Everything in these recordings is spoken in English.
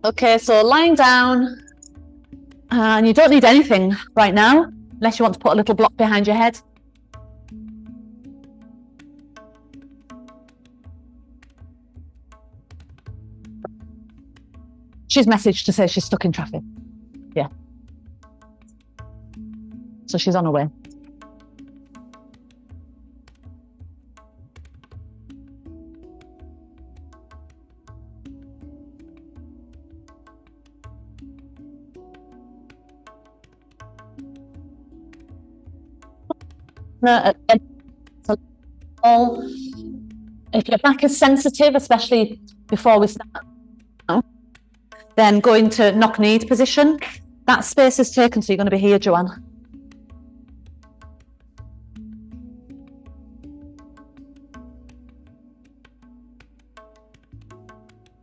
Okay, so lying down, and you don't need anything right now, unless you want to put a little block behind your head. She's messaged to say she's stuck in traffic. Yeah. So she's on her way. If your back is sensitive, especially before we start, then go into knock-kneed position. That space is taken, so you're going to be here, Joanne.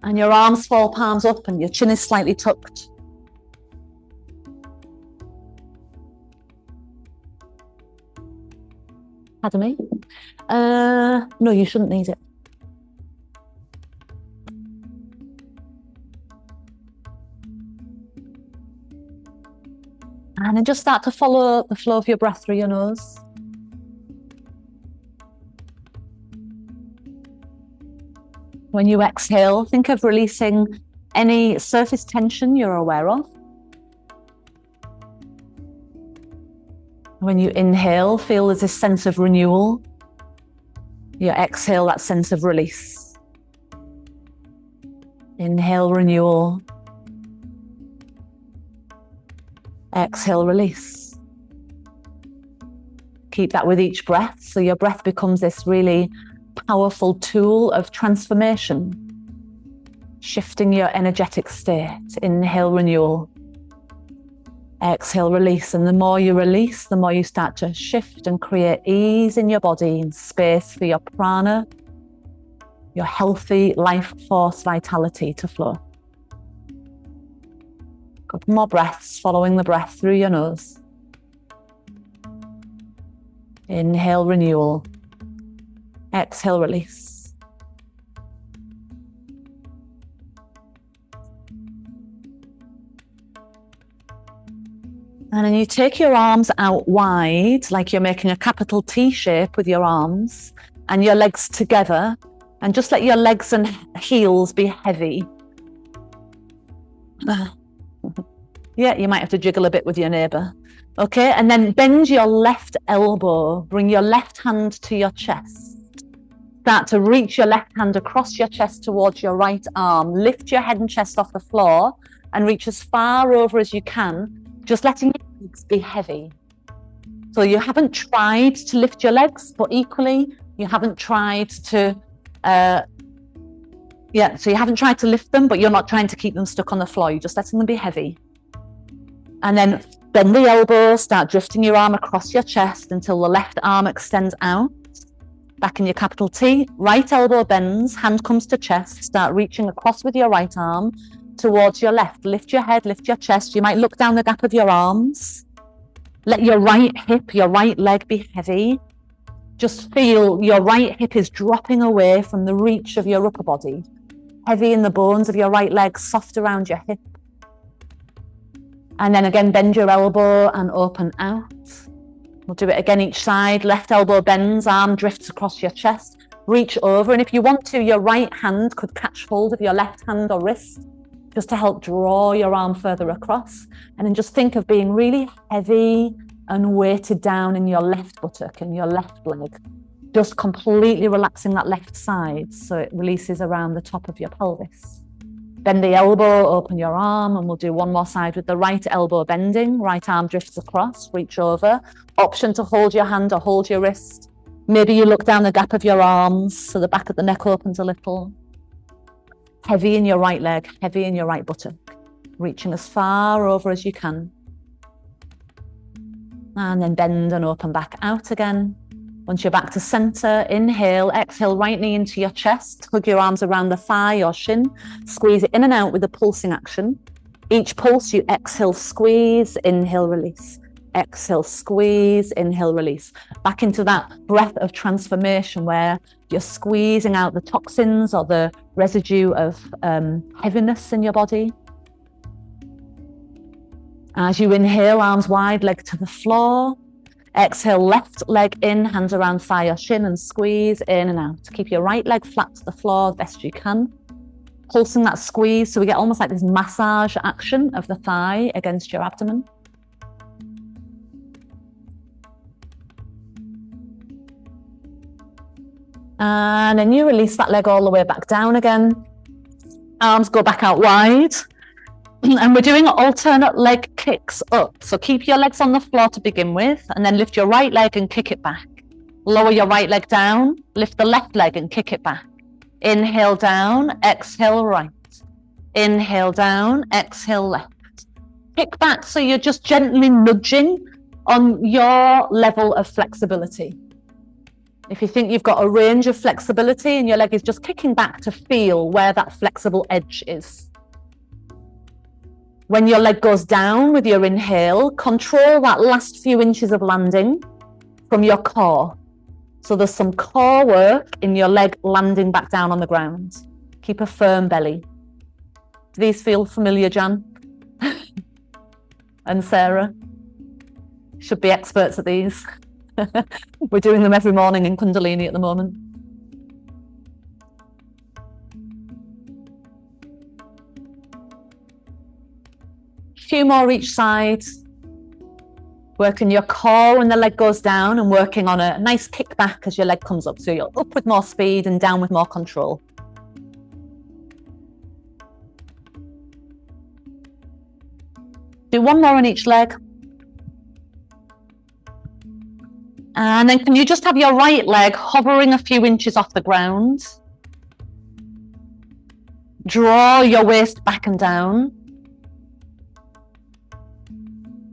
And your arms fall palms up and your chin is slightly tucked. Pardon me? No, you shouldn't need it. And then just start to follow the flow of your breath through your nose. When you exhale, think of releasing any surface tension you're aware of. When you inhale, feel there's this sense of renewal. You exhale, that sense of release. Inhale, renewal. Exhale, release. Keep that with each breath, so your breath becomes this really powerful tool of transformation, shifting your energetic state. Inhale, renewal. Exhale, release. And the more you release, the more you start to shift and create ease in your body and space for your prana, your healthy life force vitality to flow. Couple more breaths, following the breath through your nose. Inhale, renewal. Exhale, release. And then you take your arms out wide, like you're making a capital T shape with your arms, and your legs together, and just let your legs and heels be heavy. Yeah, you might have to jiggle a bit with your neighbour. Okay, and then bend your left elbow, bring your left hand to your chest. Start to reach your left hand across your chest towards your right arm. Lift your head and chest off the floor and reach as far over as you can, just letting your legs be heavy. So you haven't tried to lift your legs, but equally, you haven't tried to, so you haven't tried to lift them, but you're not trying to keep them stuck on the floor. You're just letting them be heavy. And then bend the elbow, start drifting your arm across your chest until the left arm extends out. Back in your capital T, right elbow bends, hand comes to chest, start reaching across with your right arm towards your left. Lift your head, lift your chest. You might look down the gap of your arms. Let your right hip, your right leg be heavy. Just feel your right hip is dropping away from the reach of your upper body. Heavy in the bones of your right leg, soft around your hip. And then again, bend your elbow and open out. We'll do it again each side. Left elbow bends, arm drifts across your chest. Reach over, and if you want to, your right hand could catch hold of your left hand or wrist just to help draw your arm further across. And then just think of being really heavy and weighted down in your left buttock and your left leg. Just completely relaxing that left side so it releases around the top of your pelvis. Bend the elbow, open your arm, and we'll do one more side with the right elbow bending. Right arm drifts across, reach over. Option to hold your hand or hold your wrist. Maybe you look down the gap of your arms so the back of the neck opens a little. Heavy in your right leg, heavy in your right buttock. Reaching as far over as you can. And then bend and open back out again. Once you're back to center, inhale, exhale, right knee into your chest. Hug your arms around the thigh or shin. Squeeze it in and out with a pulsing action. Each pulse, you exhale, squeeze, inhale, release. Exhale, squeeze, inhale, release. Back into that breath of transformation where you're squeezing out the toxins or the residue of heaviness in your body. As you inhale, arms wide, leg to the floor. Exhale, left leg in, hands around thigh or shin and squeeze in and out. Keep your right leg flat to the floor as best you can. Pulsing that squeeze so we get almost like this massage action of the thigh against your abdomen. And then you release that leg all the way back down again. Arms go back out wide. And we're doing alternate leg kicks up. So keep your legs on the floor to begin with, and then lift your right leg and kick it back. Lower your right leg down, lift the left leg and kick it back. Inhale down, exhale right. Inhale down, exhale left. Kick back so you're just gently nudging on your level of flexibility. If you think you've got a range of flexibility and your leg is just kicking back to feel where that flexible edge is. When your leg goes down with your inhale, control that last few inches of landing from your core. So there's some core work in your leg landing back down on the ground. Keep a firm belly. Do these feel familiar, Jan? And Sarah? Should be experts at these. We're doing them every morning in Kundalini at the moment. Few more each side. Working your core when the leg goes down and working on a nice kick back as your leg comes up. So you're up with more speed and down with more control. Do one more on each leg. And then can you just have your right leg hovering a few inches off the ground? Draw your waist back and down.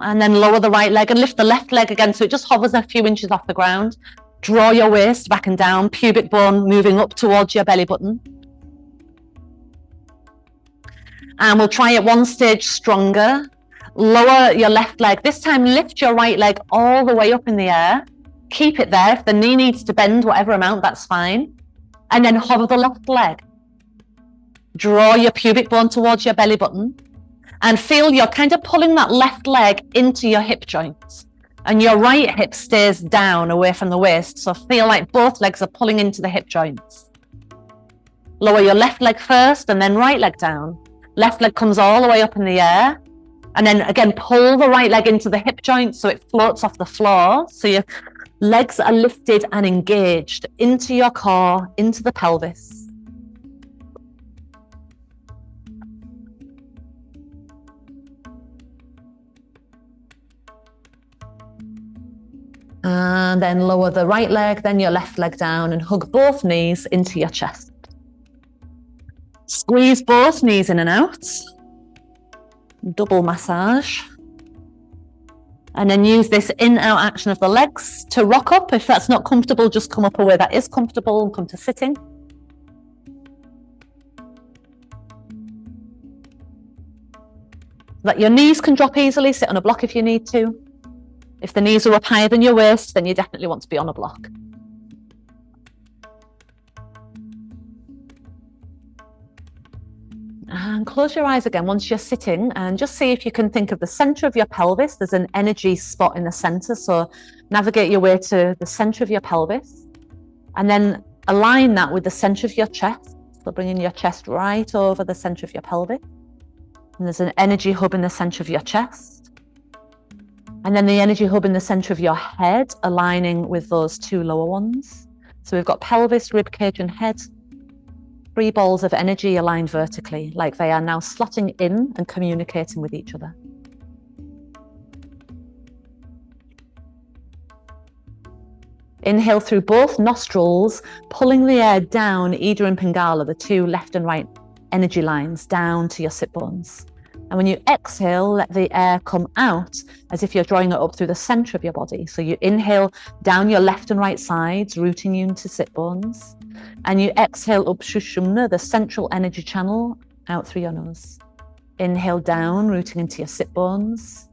And then lower the right leg and lift the left leg again so it just hovers a few inches off the ground. Draw your waist back and down, pubic bone moving up towards your belly button. And we'll try it one stage stronger. Lower your left leg. This time lift your right leg all the way up in the air. Keep it there. If the knee needs to bend whatever amount, that's fine. And then hover the left leg. Draw your pubic bone towards your belly button. And feel you're kind of pulling that left leg into your hip joints. And your right hip stays down away from the waist. So feel like both legs are pulling into the hip joints. Lower your left leg first and then right leg down. Left leg comes all the way up in the air. And then again, pull the right leg into the hip joint so it floats off the floor. So your legs are lifted and engaged into your core, into the pelvis. And then lower the right leg, then your left leg down and hug both knees into your chest. Squeeze both knees in and out. Double massage. And then use this in-out action of the legs to rock up. If that's not comfortable, just come up a way that is comfortable and come to sitting. That your knees can drop easily, sit on a block if you need to. If the knees are up higher than your waist, then you definitely want to be on a block. And close your eyes again once you're sitting and just see if you can think of the center of your pelvis. There's an energy spot in the center, so navigate your way to the center of your pelvis and then align that with the center of your chest. So bringing your chest right over the center of your pelvis. And there's an energy hub in the center of your chest. And then the energy hub in the center of your head, aligning with those two lower ones. So we've got pelvis, rib cage, and head. 3 balls of energy aligned vertically, like they are now slotting in and communicating with each other. Inhale through both nostrils, pulling the air down Ida and Pingala, the 2 left and right energy lines, down to your sit bones. And when you exhale, let the air come out as if you're drawing it up through the center of your body. So you inhale down your left and right sides, rooting you into sit bones. And you exhale up Sushumna, the central energy channel, out through your nose. Inhale down, rooting into your sit bones.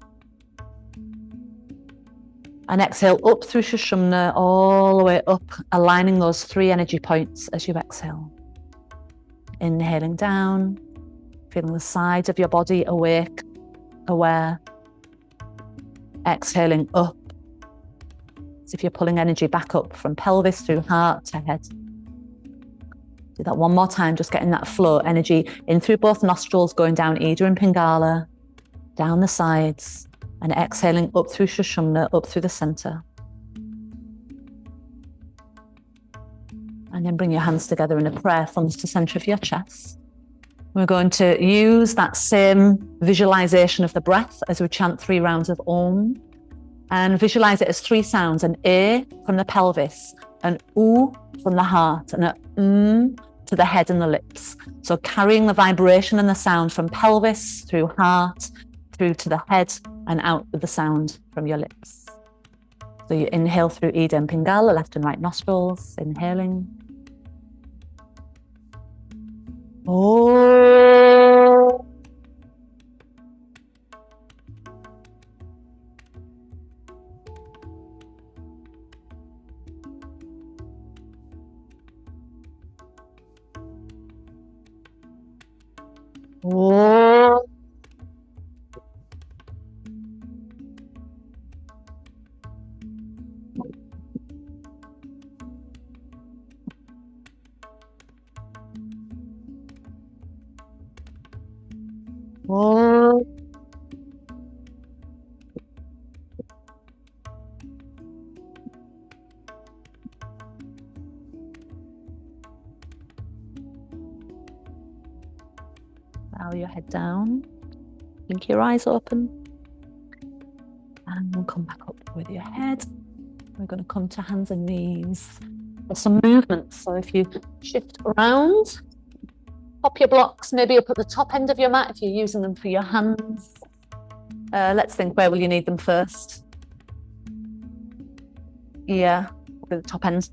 And exhale up through Sushumna, all the way up, aligning those 3 energy points as you exhale. Inhaling down. Feeling the sides of your body awake, aware, exhaling up. As if you're pulling energy back up from pelvis through heart to head. Do that one more time, just getting that flow energy in through both nostrils, going down Ida and Pingala, down the sides, and exhaling up through Sushumna, up through the center. And then bring your hands together in a prayer, thumbs to center of your chest. We're going to use that same visualization of the breath as we chant 3 rounds of Om. And visualize it as 3 sounds, an A from the pelvis, an U from the heart, and an to the head and the lips. So carrying the vibration and the sound from pelvis through heart, through to the head, and out with the sound from your lips. So you inhale through Ida and Pingala, left and right nostrils, inhaling. Oh. Oh. Oh. Bow your head down, blink your eyes open, and we'll come back up with your head. We're going to come to hands and knees for some movement. So if you shift around, pop your blocks maybe up at the top end of your mat if you're using them for your hands. Let's think, where will you need them first? Yeah, the top end.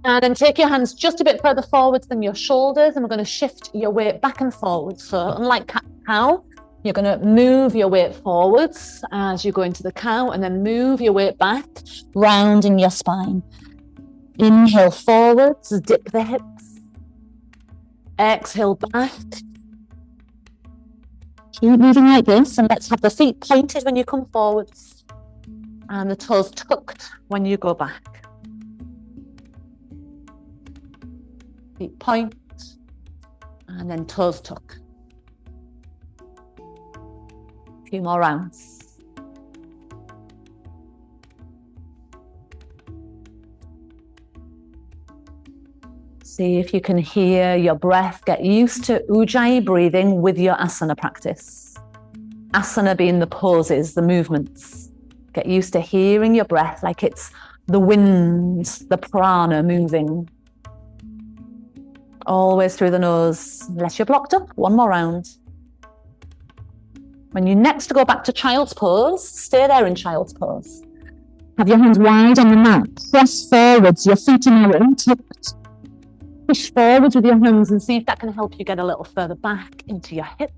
And then take your hands just a bit further forwards than your shoulders, and we're going to shift your weight back and forwards. So unlike cat-cow, you're going to move your weight forwards as you go into the cow, and then move your weight back, rounding your spine. Inhale forwards, dip the hips. Exhale back. Keep moving like this, and let's have the feet pointed when you come forwards, and the toes tucked when you go back. Feet point, and then toes tuck. A few more rounds. See if you can hear your breath. Get used to Ujjayi breathing with your asana practice. Asana being the poses, the movements. Get used to hearing your breath like it's the wind, the prana moving. Always through the nose, unless you're blocked up. One more round. When you next go back to child's pose, stay there in child's pose. Have your hands wide on the mat. Press forwards, your feet are now untucked. Push forwards with your hands and see if that can help you get a little further back into your hips.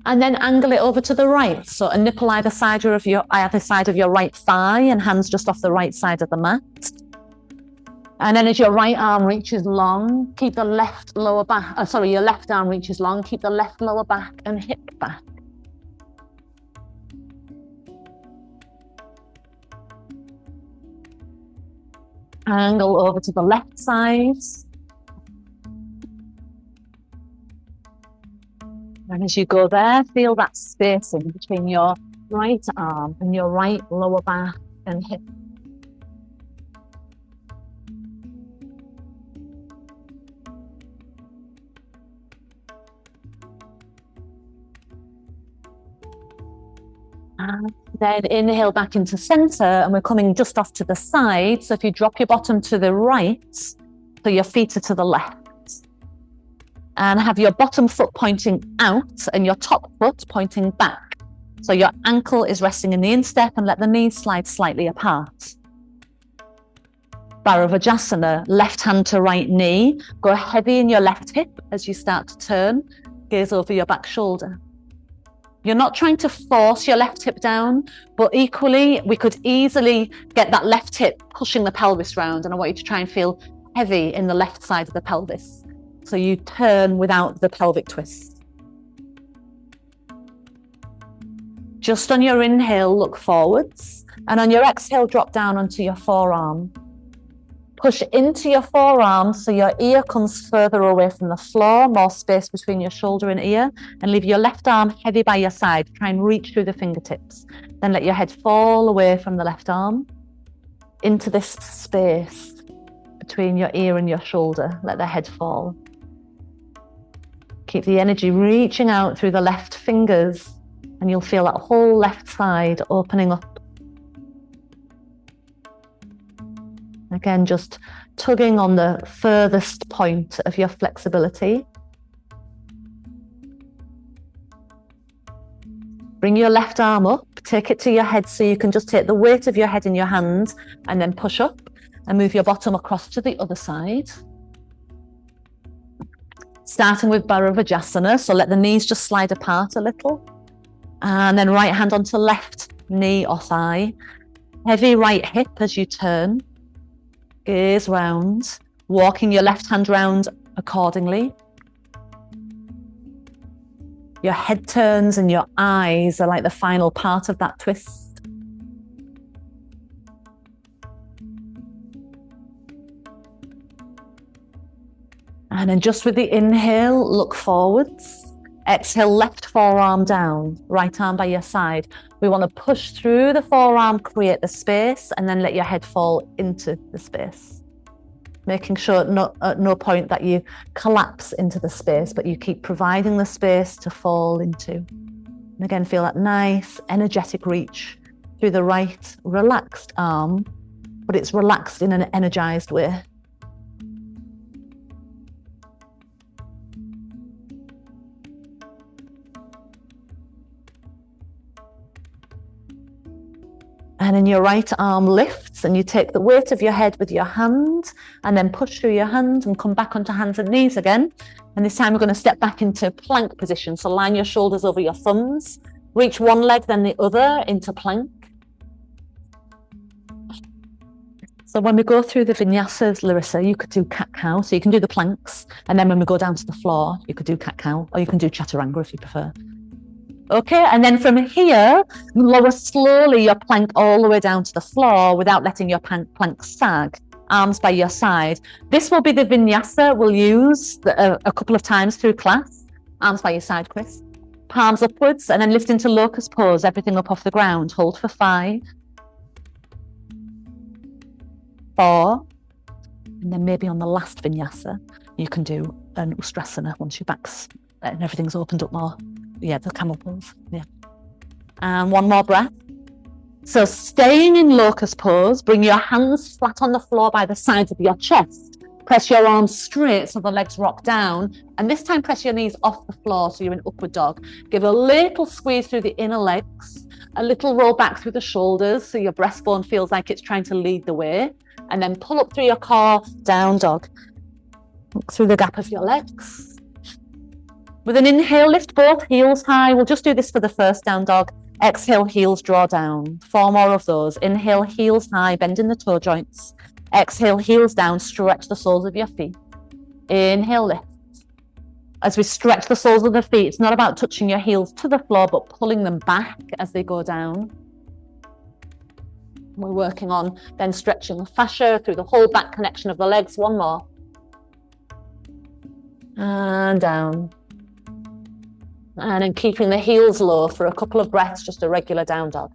And then angle it over to the right. So a nipple either side of your right thigh, and hands just off the right side of the mat. And then as your right arm reaches long, keep the left lower back, your left arm reaches long, keep the left lower back and hip back. Angle over to the left side. And as you go there, feel that spacing between your right arm and your right lower back and hip. And then inhale back into center, and we're coming just off to the side. So if you drop your bottom to the right, so your feet are to the left. And have your bottom foot pointing out and your top foot pointing back. So your ankle is resting in the instep, and let the knees slide slightly apart. Bharavajasana, left hand to right knee. Go heavy in your left hip as you start to turn. Gaze over your back shoulder. You're not trying to force your left hip down, but equally, we could easily get that left hip pushing the pelvis round. And I want you to try and feel heavy in the left side of the pelvis. So you turn without the pelvic twist. Just on your inhale, look forwards. And on your exhale, drop down onto your forearm. Push into your forearm so your ear comes further away from the floor, more space between your shoulder and ear, and leave your left arm heavy by your side. Try and reach through the fingertips. Then let your head fall away from the left arm into this space between your ear and your shoulder. Let the head fall. Keep the energy reaching out through the left fingers, and you'll feel that whole left side opening up. Again, just tugging on the furthest point of your flexibility. Bring your left arm up, take it to your head so you can just take the weight of your head in your hands and then push up and move your bottom across to the other side. Starting with Bharavajasana, so let the knees just slide apart a little. And then right hand onto left knee or thigh. Heavy right hip as you turn. Gaze round, walking your left hand round accordingly. Your head turns and your eyes are like the final part of that twist. And then just with the inhale, look forwards. Exhale, left forearm down, right arm by your side. We want to push through the forearm, create the space, and then let your head fall into the space. Making sure at no point that you collapse into the space, but you keep providing the space to fall into. And again, feel that nice, energetic reach through the right, relaxed arm, but it's relaxed in an energized way. And then your right arm lifts and you take the weight of your head with your hand and then push through your hand and come back onto hands and knees again. And this time we're going to step back into plank position. So line your shoulders over your thumbs, reach one leg, then the other into plank. So when we go through the vinyasas, Larissa, you could do cat-cow. So you can do the planks. And then when we go down to the floor, you could do cat-cow, or you can do chaturanga if you prefer. Okay, and then from here, lower slowly your plank all the way down to the floor without letting your plank sag, arms by your side. This will be the vinyasa we'll use a couple of times through class. Arms by your side, Chris. Palms upwards, and then lift into locust pose, everything up off the ground. Hold for 5, 4, and then maybe on the last vinyasa, you can do an ustrasana once your back's and everything's opened up more. Yeah, the camel pose. Yeah. And one more breath. So staying in locust pose, bring your hands flat on the floor by the sides of your chest. Press your arms straight so the legs rock down. And this time press your knees off the floor so you're in upward dog. Give a little squeeze through the inner legs, a little roll back through the shoulders so your breastbone feels like it's trying to lead the way. And then pull up through your core, down dog. Look through the gap of your legs. With an inhale, lift both heels high. We'll just do this for the first down dog. Exhale, heels draw down. 4 more of those. Inhale, heels high, bend in the toe joints. Exhale, heels down, stretch the soles of your feet. Inhale, lift. As we stretch the soles of the feet, it's not about touching your heels to the floor, but pulling them back as they go down. We're working on then stretching the fascia through the whole back connection of the legs. 1 more. And down. And then keeping the heels low for a couple of breaths, just a regular down dog.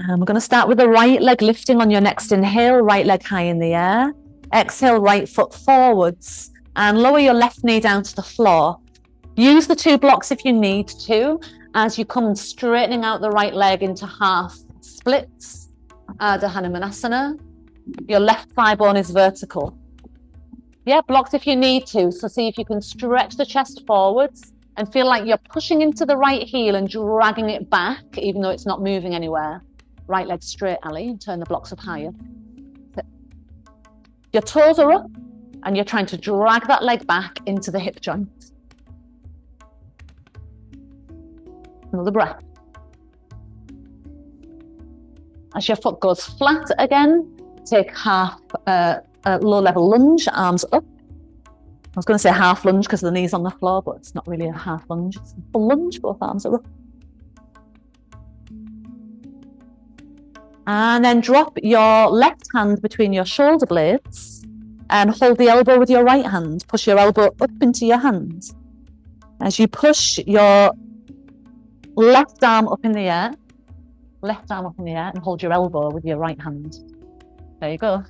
And we're going to start with the right leg lifting on your next inhale, right leg high in the air. Exhale, right foot forwards and lower your left knee down to the floor. Use the 2 blocks if you need to as you come straightening out the right leg into half splits, Ardha Hanumanasana. Your left thigh bone is vertical. Yeah, blocks if you need to. So see if you can stretch the chest forwards and feel like you're pushing into the right heel and dragging it back, even though it's not moving anywhere. Right leg straight, Ali, and turn the blocks up higher. Your toes are up. And you're trying to drag that leg back into the hip joint. Another breath. As your foot goes flat again, take half a low level lunge, arms up. I was going to say half lunge because the knee's on the floor, but it's not really a half lunge. It's a full lunge, both arms are up. And then drop your left hand between your shoulder blades and hold the elbow with your right hand. Push your elbow up into your hand. As you push your left arm up in the air, and hold your elbow with your right hand. There you go.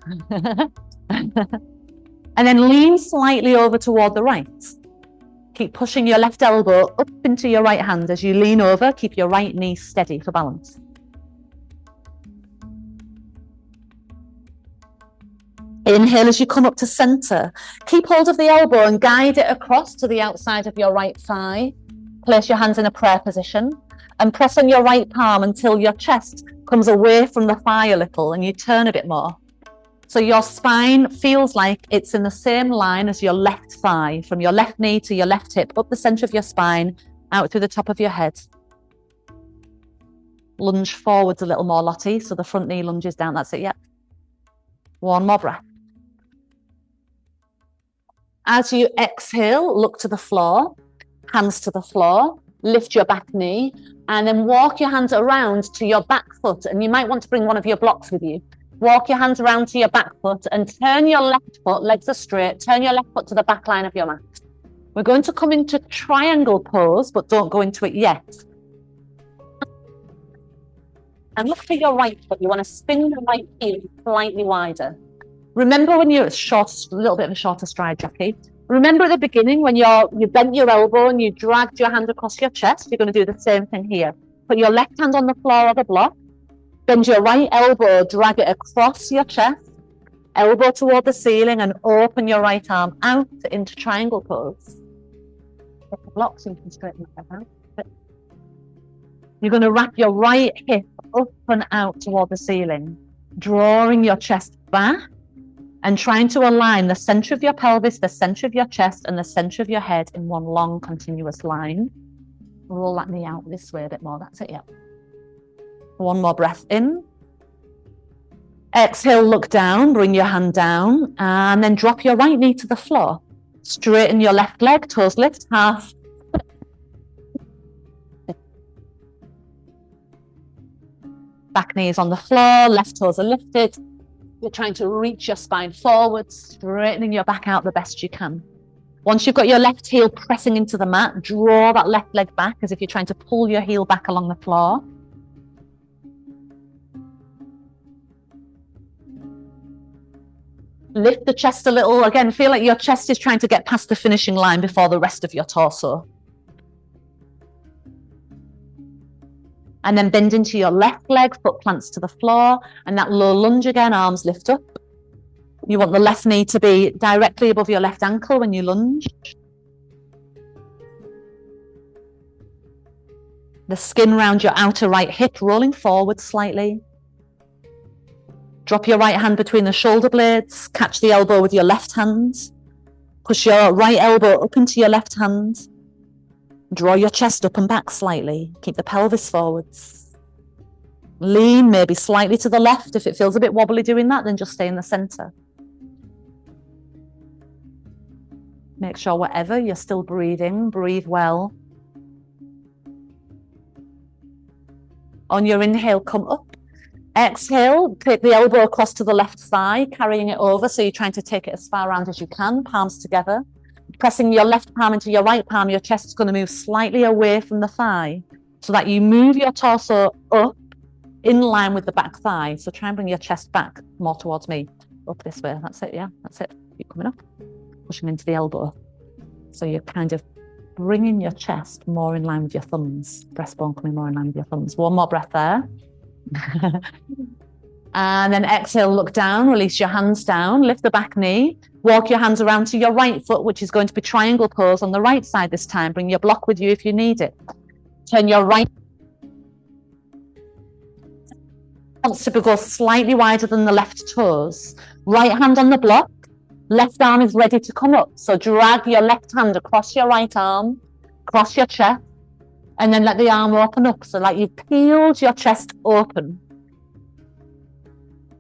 And then lean slightly over toward the right. Keep pushing your left elbow up into your right hand. As you lean over, keep your right knee steady for balance. Inhale as you come up to center. Keep hold of the elbow and guide it across to the outside of your right thigh. Place your hands in a prayer position and press on your right palm until your chest comes away from the thigh a little and you turn a bit more. So your spine feels like it's in the same line as your left thigh, from your left knee to your left hip, up the center of your spine, out through the top of your head. Lunge forwards a little more, Lottie, so the front knee lunges down. That's it, yep. One more breath. As you exhale, look to the floor, hands to the floor, lift your back knee, and then walk your hands around to your back foot. And you might want to bring one of your blocks with you. Walk your hands around to your back foot and turn your left foot, legs are straight, turn your left foot to the back line of your mat. We're going to come into triangle pose, but don't go into it yet. And look for your right foot. You want to spin the right heel slightly wider. Remember when you're short, a little bit of a shorter stride, Jackie. Remember at the beginning when you bent your elbow and you dragged your hand across your chest, you're going to do the same thing here. Put your left hand on the floor of the block, bend your right elbow, drag it across your chest, elbow toward the ceiling and open your right arm out into triangle pose. Get the blocks and you can straighten that out. You're going to wrap your right hip up and out toward the ceiling, drawing your chest back and trying to align the center of your pelvis, the center of your chest, and the center of your head in one long continuous line. Roll that knee out this way a bit more. That's it, yeah. One more breath in. Exhale, look down, bring your hand down, and then drop your right knee to the floor. Straighten your left leg, toes lift, half. Back knee is on the floor, left toes are lifted. You're trying to reach your spine forward, straightening your back out the best you can. Once you've got your left heel pressing into the mat, draw that left leg back as if you're trying to pull your heel back along the floor. Lift the chest a little. Again, feel like your chest is trying to get past the finishing line before the rest of your torso. And then bend into your left leg, foot plants to the floor, and that low lunge again, arms lift up. You want the left knee to be directly above your left ankle when you lunge. The skin around your outer right hip rolling forward slightly. Drop your right hand between the shoulder blades, catch the elbow with your left hand. Push your right elbow up into your left hand. Draw your chest up and back slightly. Keep the pelvis forwards. Lean maybe slightly to the left. If it feels a bit wobbly doing that, then just stay in the center. Make sure wherever you're still breathing, breathe well. On your inhale, come up. Exhale, take the elbow across to the left thigh, carrying it over. So you're trying to take it as far around as you can, palms together. Pressing your left palm into your right palm, your chest is going to move slightly away from the thigh so that you move your torso up in line with the back thigh. So try and bring your chest back more towards me. Up this way. That's it, yeah, that's it. Keep coming up. Pushing into the elbow. So you're kind of bringing your chest more in line with your thumbs. Breastbone coming more in line with your thumbs. One more breath there. And then exhale, look down, release your hands down, lift the back knee, walk your hands around to your right foot, which is going to be triangle pose on the right side this time. Bring your block with you if you need it. Turn your right. Wants to go slightly wider than the left toes. Right hand on the block, Left arm is ready to come up. So drag your left hand across your right arm, across your chest, and then let the arm open up. So like you've peeled your chest open.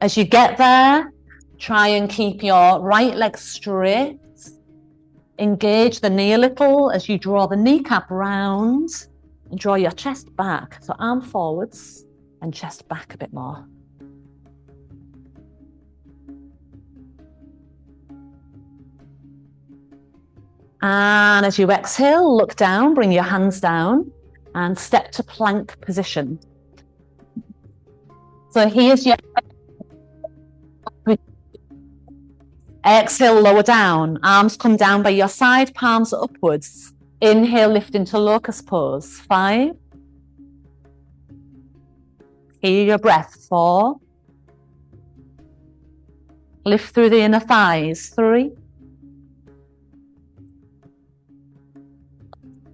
As you get there, try and keep your right leg straight. Engage the knee a little as you draw the kneecap round and draw your chest back. So arm forwards and chest back a bit more. And as you exhale, look down, bring your hands down and step to plank position. So here's your exhale, lower down, arms come down by your side, palms upwards. Inhale, lift into locust pose. 5. Hear your breath. 4. Lift through the inner thighs. 3.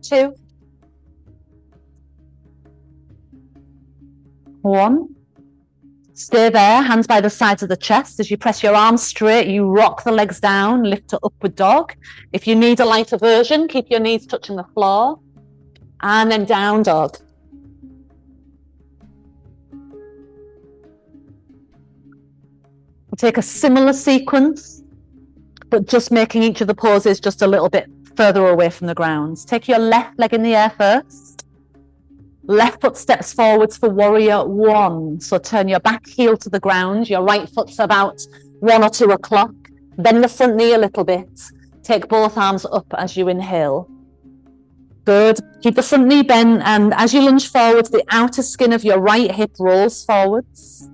2. 1. Stay there, hands by the sides of the chest. As you press your arms straight, you rock the legs down, lift to upward dog. If you need a lighter version, keep your knees touching the floor. And then down dog. We'll take a similar sequence, but just making each of the poses just a little bit further away from the ground. Take your left leg in the air first. Left foot steps forwards for warrior 1. So turn your back heel to the ground. Your right foot's about 1 or 2 o'clock. Bend the front knee a little bit. Take both arms up as you inhale. Good. Keep the front knee bent, and as you lunge forwards, the outer skin of your right hip rolls forwards.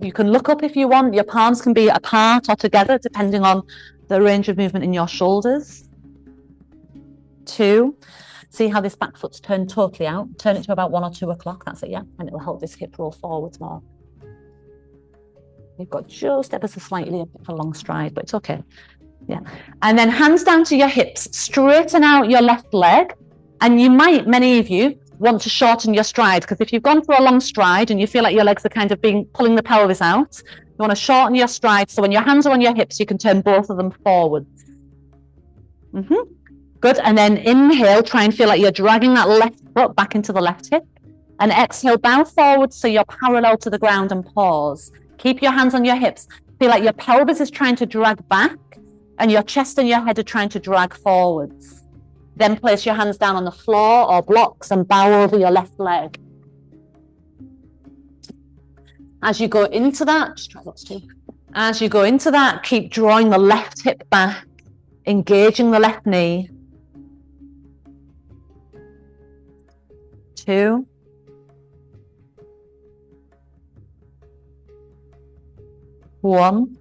You can look up if you want. Your palms can be apart or together, depending on the range of movement in your shoulders. 2. See how this back foot's turned totally out. Turn it to about 1 or 2 o'clock. That's it, yeah. And it'll help this hip roll forwards more. You've got just ever so slightly a bit of a long stride, but it's okay. Yeah. And then hands down to your hips. Straighten out your left leg. And you might, many of you, want to shorten your stride, because if you've gone for a long stride and you feel like your legs are kind of pulling the pelvis out, you want to shorten your stride. So when your hands are on your hips, you can turn both of them forwards. Good. And then inhale, try and feel like you're dragging that left foot back into the left hip. And exhale, bow forward so you're parallel to the ground and pause. Keep your hands on your hips. Feel like your pelvis is trying to drag back and your chest and your head are trying to drag forwards. Then place your hands down on the floor or blocks and bow over your left leg. As you go into that, just try those two. As you go into that, keep drawing the left hip back, engaging the left knee. 2. 1.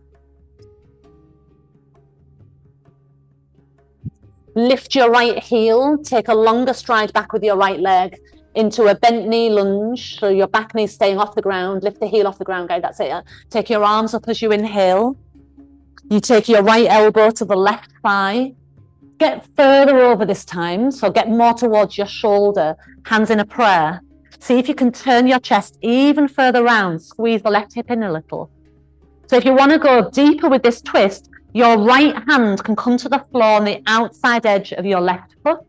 Lift your right heel, take a longer stride back with your right leg into a bent knee lunge. So your back knee staying off the ground, lift the heel off the ground, guys, that's it. Take your arms up as you inhale. You take your right elbow to the left thigh. Get further over this time, so get more towards your shoulder, hands in a prayer. See if you can turn your chest even further round, squeeze the left hip in a little. So if you want to go deeper with this twist, your right hand can come to the floor on the outside edge of your left foot,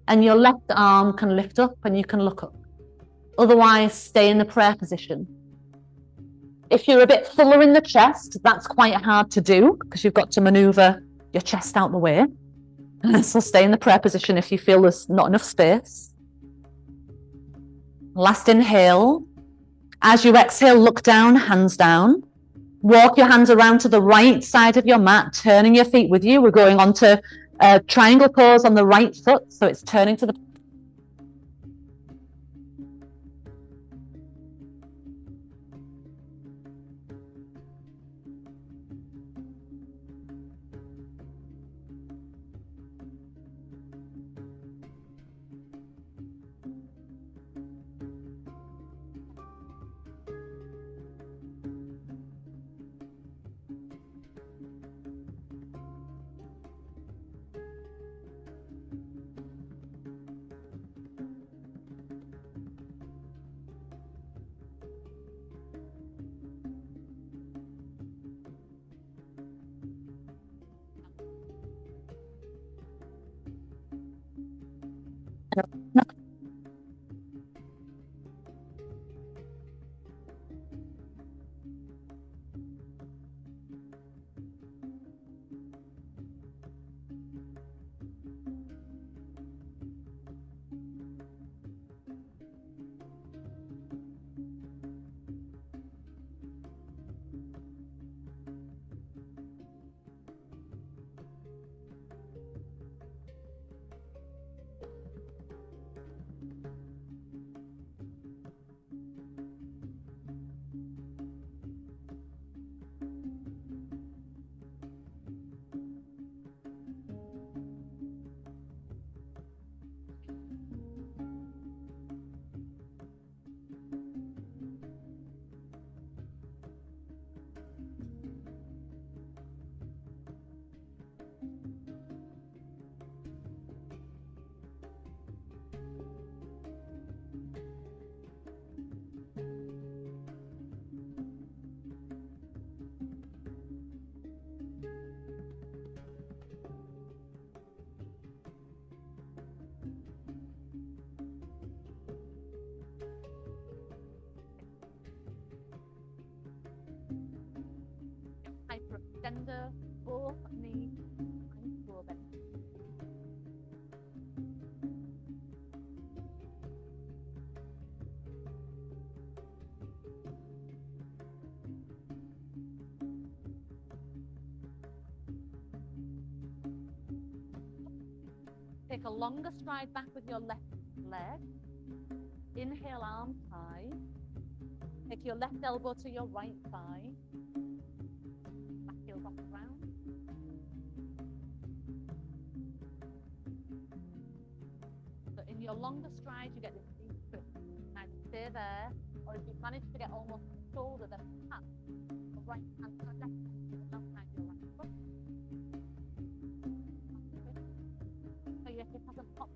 and your left arm can lift up and you can look up. Otherwise, stay in the prayer position. If you're a bit fuller in the chest, that's quite hard to do because you've got to maneuver your chest out the way. So stay in the prayer position if you feel there's not enough space. Last inhale. As you exhale, look down, hands down. Walk your hands around to the right side of your mat, turning your feet with you. We're going on to a triangle pose on the right foot, so it's turning to the No. Hyperextender, both knees and lower back. Take a longer stride back with your left leg. Inhale, arm high. Take your left elbow to your right thigh. Back heels off the ground. So in your longer stride, you get this deep twist. Now stay there, or if you manage to get almost to the shoulder, then tap the right hand to the left hand to the outside of your right foot. So your hip hasn't popped.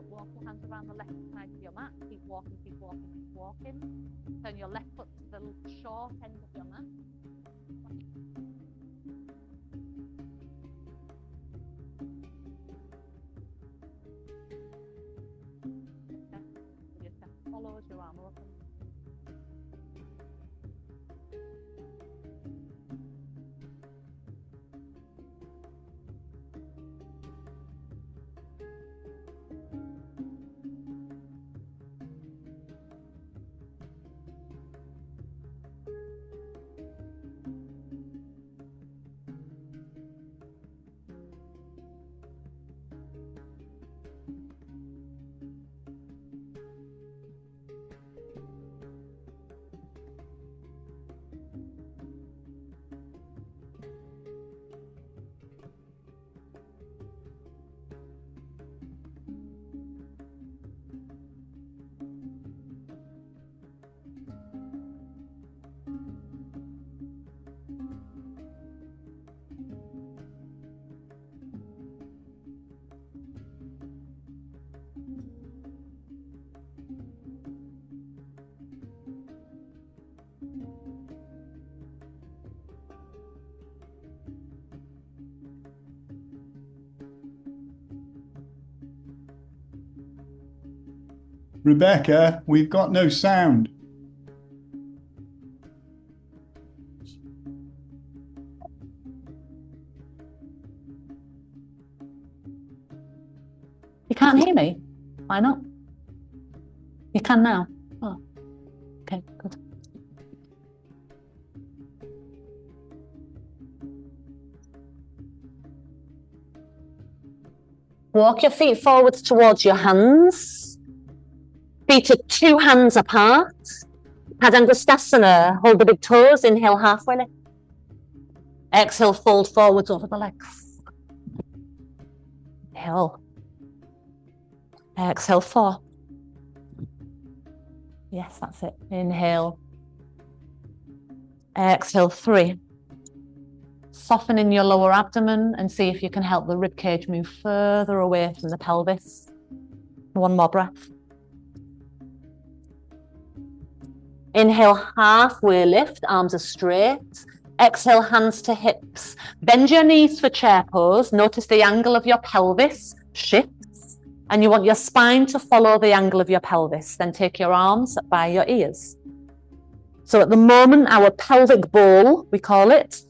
Walk your hands around the left side of your mat. Keep walking, keep walking, keep walking. Turn your left foot to the short end of your mat. Your step follows, your arm opens. Rebecca, we've got no sound. You can't hear me? Why not? You can now. Oh, okay, good. Walk your feet forwards towards your hands. Feet are 2 hands apart. Padangusthasana. Hold the big toes. Inhale, halfway lift. Exhale, fold forwards over the legs. Inhale. Exhale, 4. Yes, that's it. Inhale. Exhale, 3. Soften in your lower abdomen and see if you can help the rib cage move further away from the pelvis. 1 more breath. Inhale, halfway lift, arms are straight. Exhale, hands to hips. Bend your knees for chair pose. Notice the angle of your pelvis shifts, and you want your spine to follow the angle of your pelvis. Then take your arms by your ears. So at the moment, our pelvic bowl, we call it.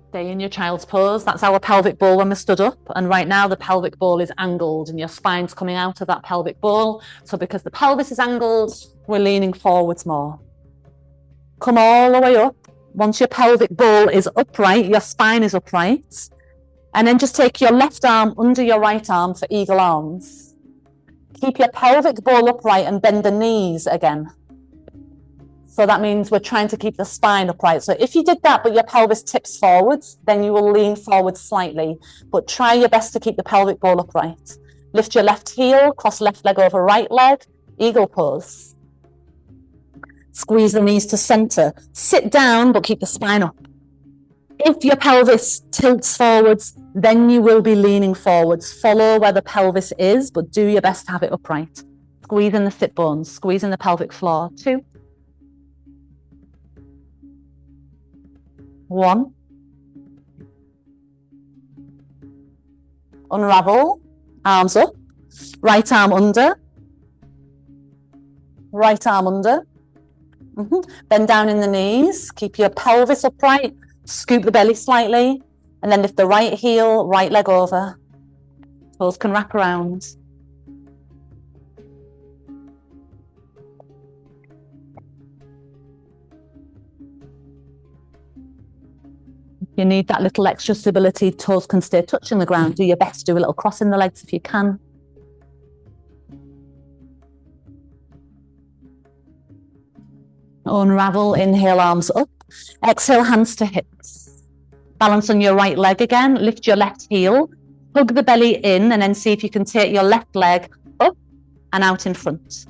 Stay in your child's pose. That's our pelvic bowl when we're stood up. And right now the pelvic bowl is angled and your spine's coming out of that pelvic bowl. So because the pelvis is angled, we're leaning forwards more. Come all the way up. Once your pelvic bowl is upright, your spine is upright. And then just take your left arm under your right arm for eagle arms. Keep your pelvic bowl upright and bend the knees again. So that means we're trying to keep the spine upright. So if you did that, but your pelvis tips forwards, then you will lean forward slightly. But try your best to keep the pelvic bowl upright. Lift your left heel, cross left leg over right leg, eagle pose. Squeeze the knees to center. Sit down, but keep the spine up. If your pelvis tilts forwards, then you will be leaning forwards. Follow where the pelvis is, but do your best to have it upright. Squeeze in the sit bones, squeeze in the pelvic floor. 2. 1. Unravel, arms up, right arm under, right arm under. Bend down in the knees, keep your pelvis upright, scoop the belly slightly, and then lift the right heel, right leg over. Toes can wrap around. You need that little extra stability, toes can stay touching the ground. Do your best to do a little cross in the legs if you can. Unravel, inhale, arms up. Exhale, hands to hips. Balance on your right leg again. Lift your left heel. Hug the belly in and then see if you can take your left leg up and out in front.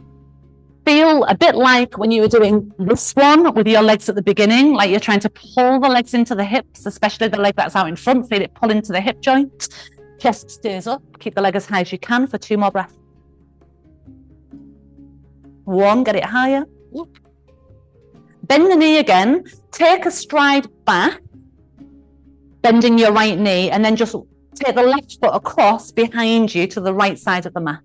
Feel a bit like when you were doing this one with your legs at the beginning, like you're trying to pull the legs into the hips, especially the leg that's out in front. Feel it pull into the hip joint. Chest stays up. Keep the leg as high as you can for 2 more breaths. 1, get it higher. Bend the knee again. Take a stride back, bending your right knee, and then just take the left foot across behind you to the right side of the mat.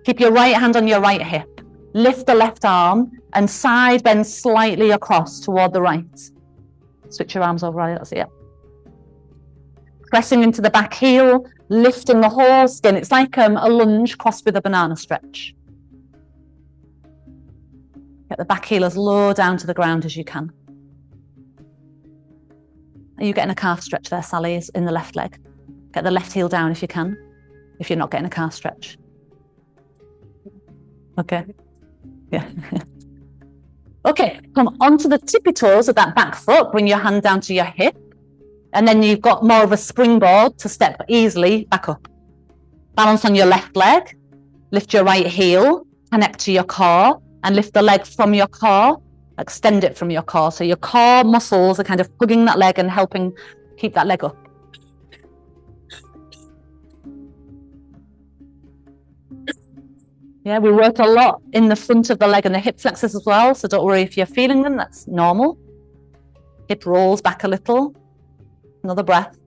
Keep your right hand on your right hip. Lift the left arm and side bend slightly across toward the right. Switch your arms over, right, that's it. Pressing into the back heel, lifting the whole skin. It's like a lunge crossed with a banana stretch. Get the back heel as low down to the ground as you can. Are you getting a calf stretch there, Sally, in the left leg? Get the left heel down if you can, if you're not getting a calf stretch. Okay. Yeah. Okay, come onto the tippy toes of that back foot. Bring your hand down to your hip. And then you've got more of a springboard to step easily back up. Balance on your left leg. Lift your right heel. Connect to your core. And lift the leg from your core. Extend it from your core. So your core muscles are kind of hugging that leg and helping keep that leg up. Yeah, we work a lot in the front of the leg and the hip flexors as well. So don't worry if you're feeling them, that's normal. Hip rolls back a little. Another breath.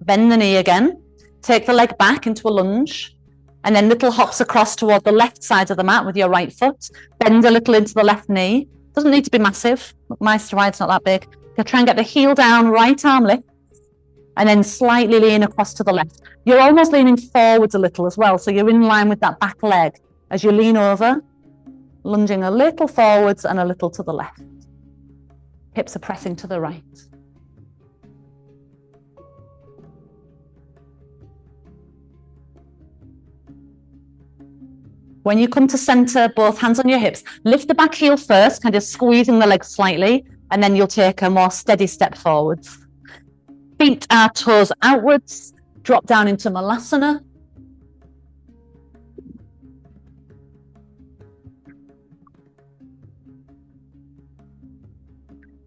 Bend the knee again. Take the leg back into a lunge. And then little hops across toward the left side of the mat with your right foot. Bend a little into the left knee. Doesn't need to be massive. My stride's not that big. You'll try and get the heel down, right arm lift. And then slightly lean across to the left. You're almost leaning forwards a little as well. So you're in line with that back leg. As you lean over, lunging a little forwards and a little to the left. Hips are pressing to the right. When you come to center, both hands on your hips, lift the back heel first, kind of squeezing the legs slightly, and then you'll take a more steady step forwards. Feet are toes outwards, drop down into Malasana.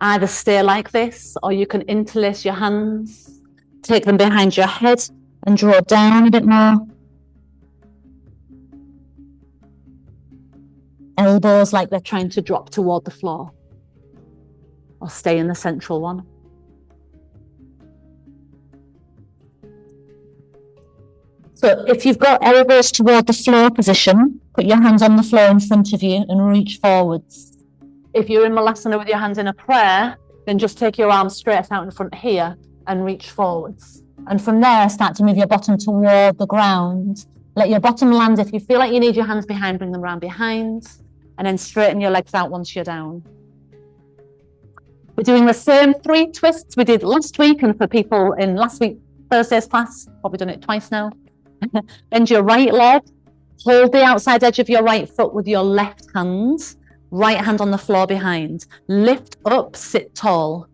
Either stay like this, or you can interlace your hands, take them behind your head and draw down a bit more. Elbows like they're trying to drop toward the floor, or stay in the central one. So if you've got elbows toward the floor position, put your hands on the floor in front of you and reach forwards. If you're in Malasana with your hands in a prayer, then just take your arms straight out in front here and reach forwards. And from there, start to move your bottom toward the ground. Let your bottom land. If you feel like you need your hands behind, bring them around behind, and then straighten your legs out once you're down. We're doing the same 3 twists we did last week, and for people in last week, Thursday's class, probably done it twice now. Bend your right leg, hold the outside edge of your right foot with your left hand, right hand on the floor behind. Lift up, sit tall,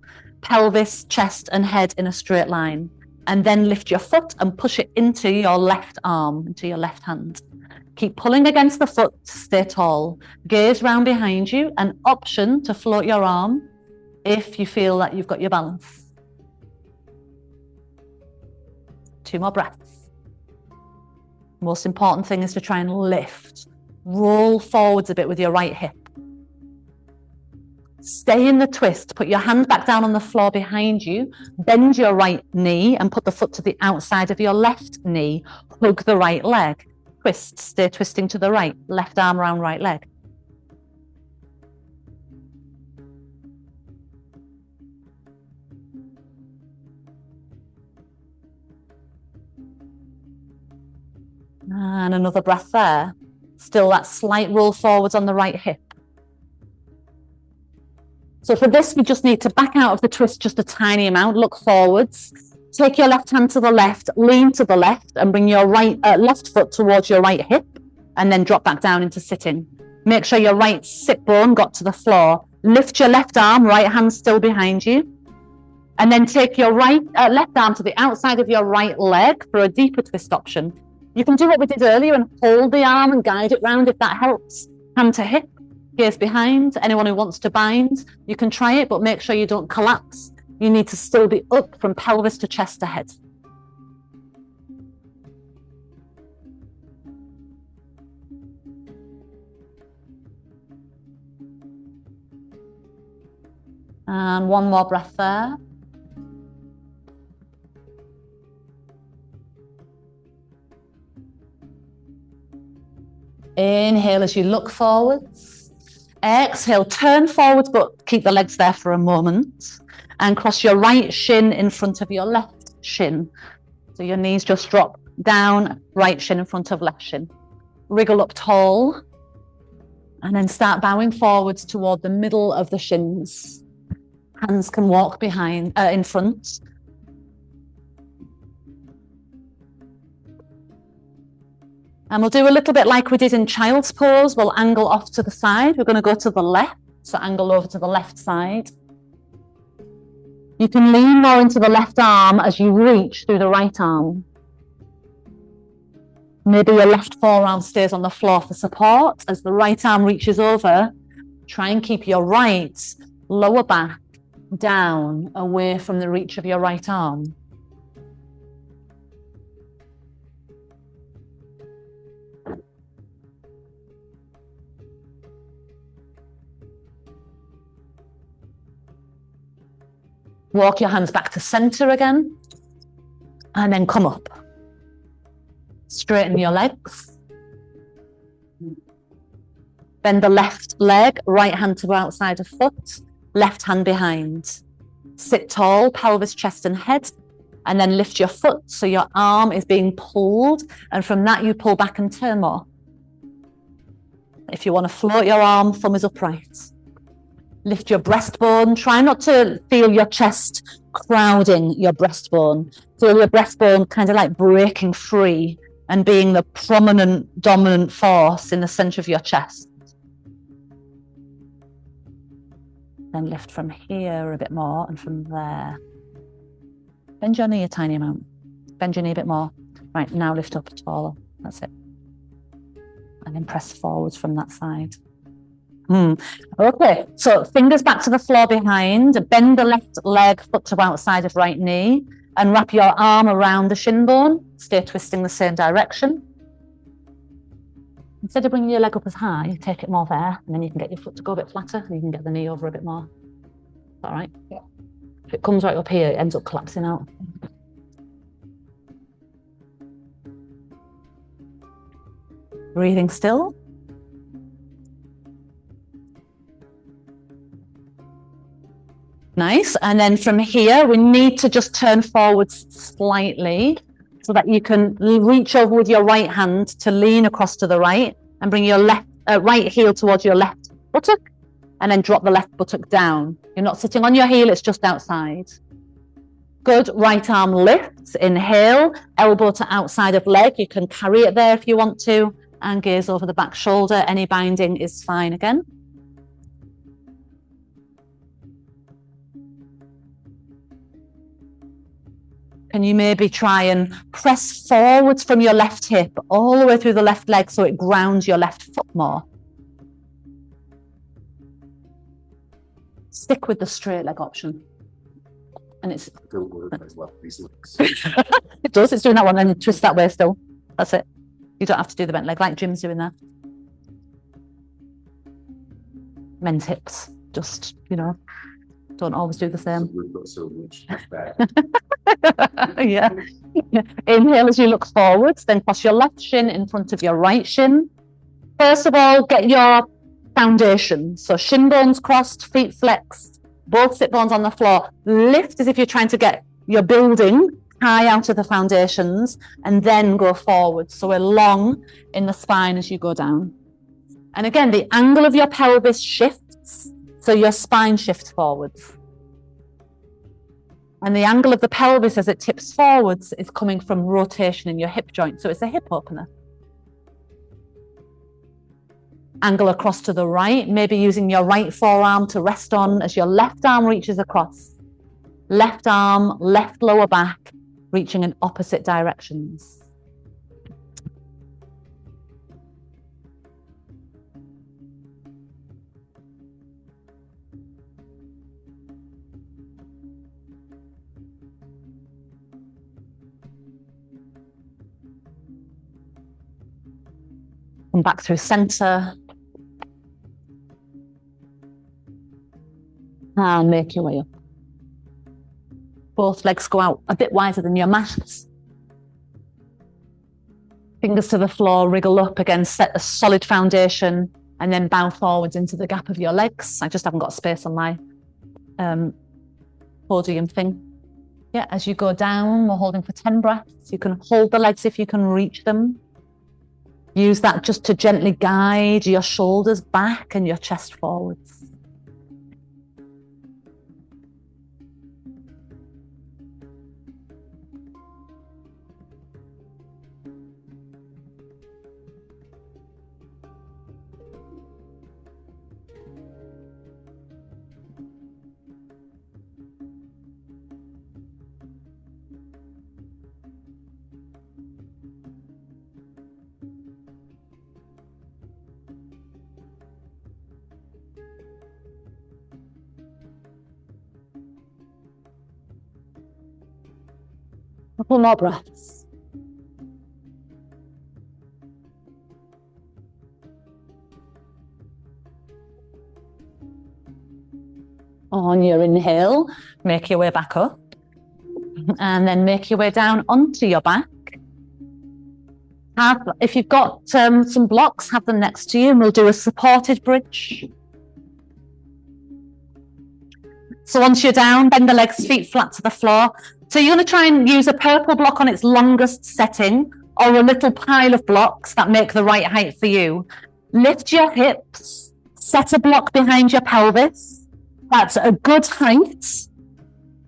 pelvis, chest and head in a straight line. And then lift your foot and push it into your left arm, into your left hand. Keep pulling against the foot to stay tall. Gaze round behind you, an option to float your arm if you feel that you've got your balance. 2 more breaths. Most important thing is to try and lift. Roll forwards a bit with your right hip. Stay in the twist. Put your hand back down on the floor behind you. Bend your right knee and put the foot to the outside of your left knee. Hug the right leg. Twist. Stay twisting to the right. Left arm around right leg. And another breath there. Still that slight roll forwards on the right hip. So for this, we just need to back out of the twist just a tiny amount. Look forwards. Take your left hand to the left, lean to the left, and bring your left foot towards your right hip, and then drop back down into sitting. Make sure your right sit bone got to the floor. Lift your left arm, right hand still behind you. And then take your left arm to the outside of your right leg for a deeper twist option. You can do what we did earlier and hold the arm and guide it round if that helps. Hand to hip, gaze behind. Anyone who wants to bind, you can try it, but make sure you don't collapse. You need to still be up from pelvis to chest to head. And 1 more breath there. Inhale as you look forwards. Exhale, turn forwards, but keep the legs there for a moment. And cross your right shin in front of your left shin. So your knees just drop down, right shin in front of left shin. Wriggle up tall. And then start bowing forwards toward the middle of the shins. Hands can walk in front. And we'll do a little bit like we did in child's pose. We'll angle off to the side. We're going to go to the left. So angle over to the left side. You can lean more into the left arm as you reach through the right arm. Maybe your left forearm stays on the floor for support. As the right arm reaches over, try and keep your right lower back down, away from the reach of your right arm. Walk your hands back to center again, and then come up. Straighten your legs. Bend the left leg, right hand to outside of foot, left hand behind. Sit tall, pelvis, chest and head, and then lift your foot so your arm is being pulled, and from that you pull back and turn more. If you want to float your arm, thumb is upright. Lift your breastbone. Try not to feel your chest crowding your breastbone. Feel your breastbone kind of like breaking free and being the prominent, dominant force in the center of your chest. Then lift from here a bit more and from there. Bend your knee a tiny amount. Bend your knee a bit more. Right, now lift up taller. That's it. And then press forwards from that side. Okay, so fingers back to the floor behind, bend the left leg, foot to outside of right knee, and wrap your arm around the shin bone. Stay twisting the same direction. Instead of bringing your leg up as high, take it more there, and then you can get your foot to go a bit flatter, and you can get the knee over a bit more. All right? Yeah. If it comes right up here, it ends up collapsing out. Breathing still. Nice. And then from here, we need to just turn forwards slightly so that you can reach over with your right hand to lean across to the right and bring your right heel towards your left buttock and then drop the left buttock down. You're not sitting on your heel, it's just outside. Good. Right arm lifts. Inhale, elbow to outside of leg. You can carry it there if you want to, and gaze over the back shoulder. Any binding is fine again. Can you maybe try and press forwards from your left hip all the way through the left leg so it grounds your left foot more? Stick with the straight leg option. And it's it does, it's doing that one, and you twist that way still. That's it. You don't have to do the bent leg like Jim's doing there. Men's hips, just, you know, don't always do the same. We've got so much back. Yeah. Inhale as you look forwards, then cross your left shin in front of your right shin. First of all, get your foundation. So shin bones crossed, feet flexed, both sit bones on the floor. Lift as if you're trying to get your building high out of the foundations, and then go forward. So we're long in the spine as you go down. And again, the angle of your pelvis shifts, so your spine shifts forwards. And the angle of the pelvis as it tips forwards is coming from rotation in your hip joint. So it's a hip opener. Angle across to the right, maybe using your right forearm to rest on as your left arm reaches across. Left arm, left lower back, reaching in opposite directions. Come back through center. And make your way up. Both legs go out a bit wider than your mat. Fingers to the floor, wriggle up again, set a solid foundation, and then bow forwards into the gap of your legs. I just haven't got space on my podium thing. Yeah, as you go down, we're holding for 10 breaths. You can hold the legs if you can reach them. Use that just to gently guide your shoulders back and your chest forwards. Couple more breaths. On your inhale, make your way back up, and then make your way down onto your back. If you've got some blocks, have them next to you, and we'll do a supported bridge. So once you're down, bend the legs, feet flat to the floor. So you're going to try and use a purple block on its longest setting, or a little pile of blocks that make the right height for you. Lift your hips, set a block behind your pelvis. That's a good height.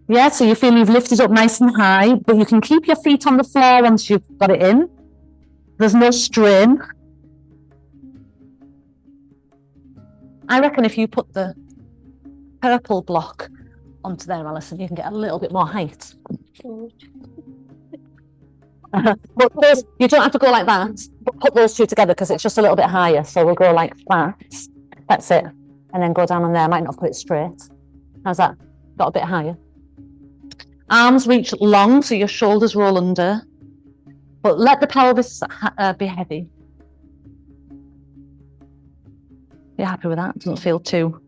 Yeah, so you feel you've lifted up nice and high, but you can keep your feet on the floor once you've got it in. There's no strain. I reckon if you put the purple block onto there, Alison, you can get a little bit more height. But those, you don't have to go like that, but put those two together because it's just a little bit higher. So we'll go like that. That's it. And then go down on there. I might not put it straight. How's that? Got a bit higher. Arms reach long, so your shoulders roll under. But let the pelvis be heavy. You're happy with that? Doesn't feel too...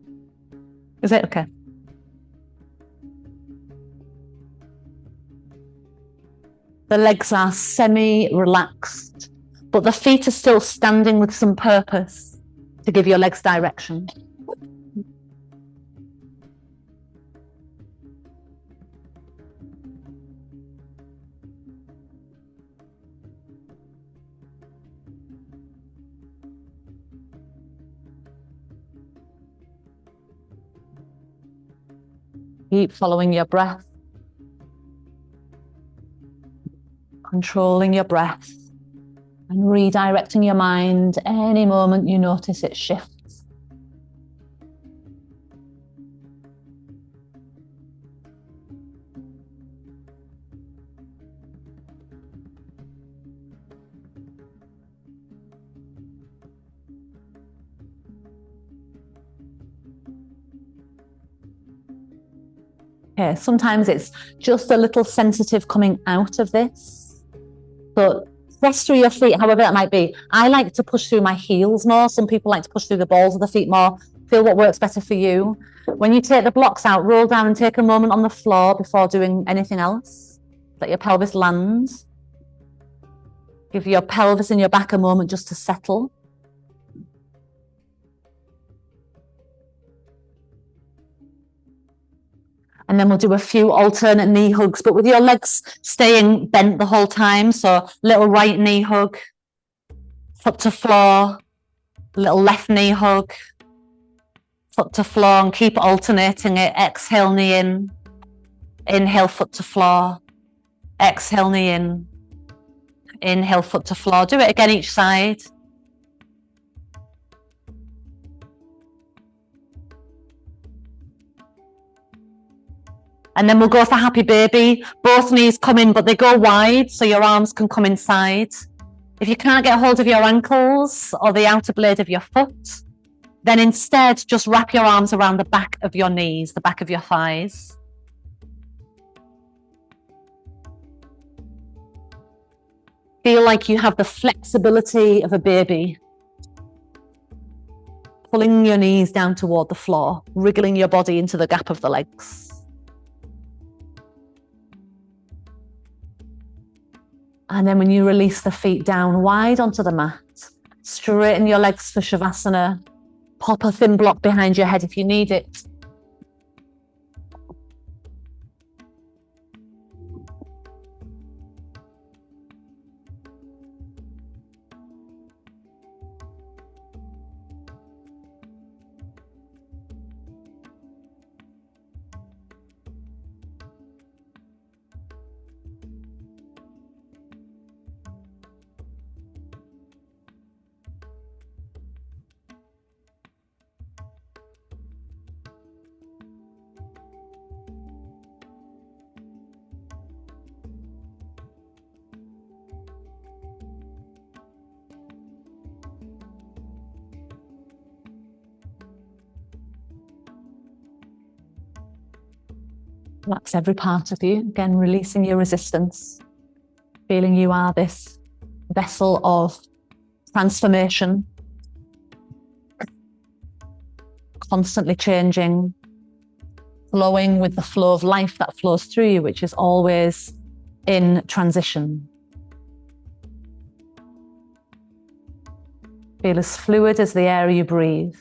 Is it? Okay. The legs are semi-relaxed, but the feet are still standing with some purpose to give your legs direction. Keep following your breath. Controlling your breath and redirecting your mind any moment you notice it shifts. Okay, sometimes it's just a little sensitive coming out of this. So press through your feet, however that might be. I like to push through my heels more. Some people like to push through the balls of the feet more. Feel what works better for you. When you take the blocks out, roll down and take a moment on the floor before doing anything else. Let your pelvis land. Give your pelvis and your back a moment just to settle. And then we'll do a few alternate knee hugs, but with your legs staying bent the whole time. So little right knee hug, foot to floor, little left knee hug, foot to floor, and keep alternating it. Exhale, knee in. Inhale, foot to floor. Exhale, knee in. Inhale, foot to floor. Do it again each side. And then we'll go for happy baby. Both knees come in, but they go wide, so your arms can come inside. If you can't get hold of your ankles or the outer blade of your foot, then instead just wrap your arms around the back of your knees, the back of your thighs. Feel like you have the flexibility of a baby. Pulling your knees down toward the floor, wriggling your body into the gap of the legs. And then when you release the feet down wide onto the mat, straighten your legs for Shavasana. Pop a thin block behind your head if you need it. Relax every part of you. Again, releasing your resistance. Feeling you are this vessel of transformation. Constantly changing. Flowing with the flow of life that flows through you, which is always in transition. Feel as fluid as the air you breathe.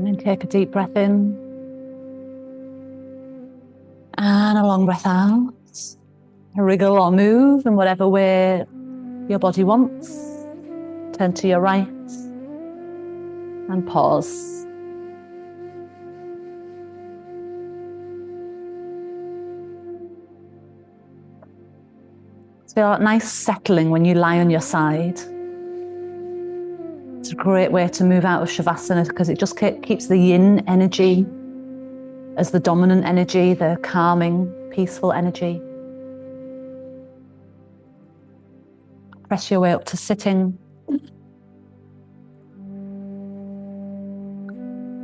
And take a deep breath in. And a long breath out. Wriggle or move in whatever way your body wants. Turn to your right and pause. Feel that nice settling when you lie on your side. It's a great way to move out of Shavasana because it just keeps the yin energy as the dominant energy, the calming, peaceful energy. Press your way up to sitting.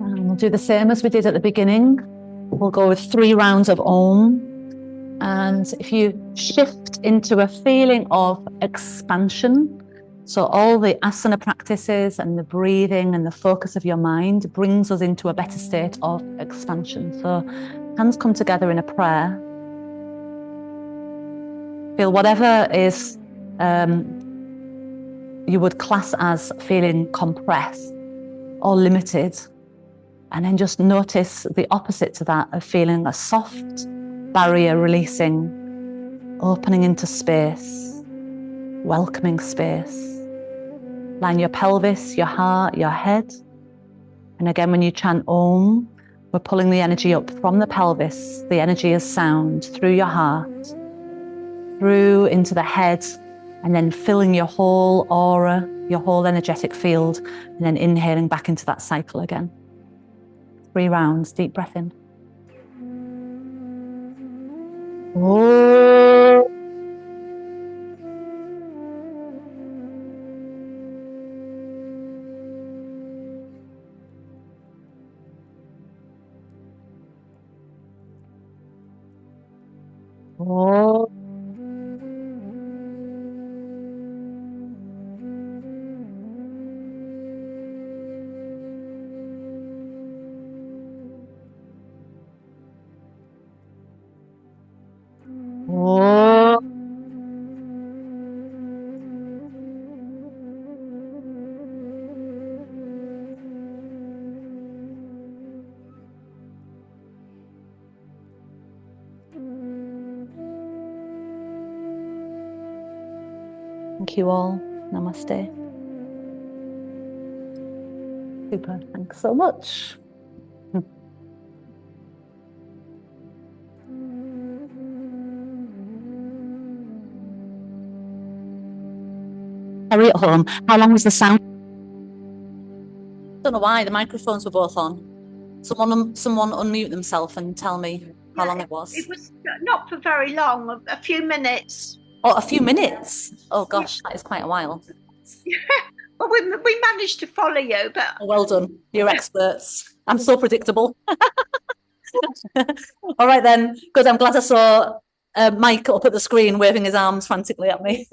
And We'll do the same as we did at the beginning. We'll go with 3 rounds of Om. And if you shift into a feeling of expansion, so all the asana practices and the breathing and the focus of your mind brings us into a better state of expansion. So hands come together in a prayer. Feel whatever is you would class as feeling compressed or limited. And then just notice the opposite to that of feeling a soft barrier releasing, opening into space, welcoming space. Line your pelvis, your heart, your head. And again, when you chant Om, we're pulling the energy up from the pelvis. The energy is sound through your heart, through into the head, and then filling your whole aura, your whole energetic field, and then inhaling back into that cycle again. 3 rounds, deep breath in. Oh. Oh. Oh. Thank you all. Namaste. Super. Thanks so much. Harry at home, how long was the sound? Don't know why the microphones were both on. Someone unmute themselves and tell me how long it was. It was not for very long, a few minutes. Oh, a few minutes. Oh gosh, that is quite a while. But we managed to follow you. But Oh, well done. You're experts. I'm so predictable. All right then. Good. I'm glad I saw Mike up at the screen waving his arms frantically at me.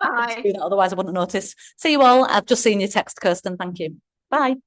bye. Otherwise I wouldn't notice. See you all. I've just seen your text, Kirsten. Thank you. Bye.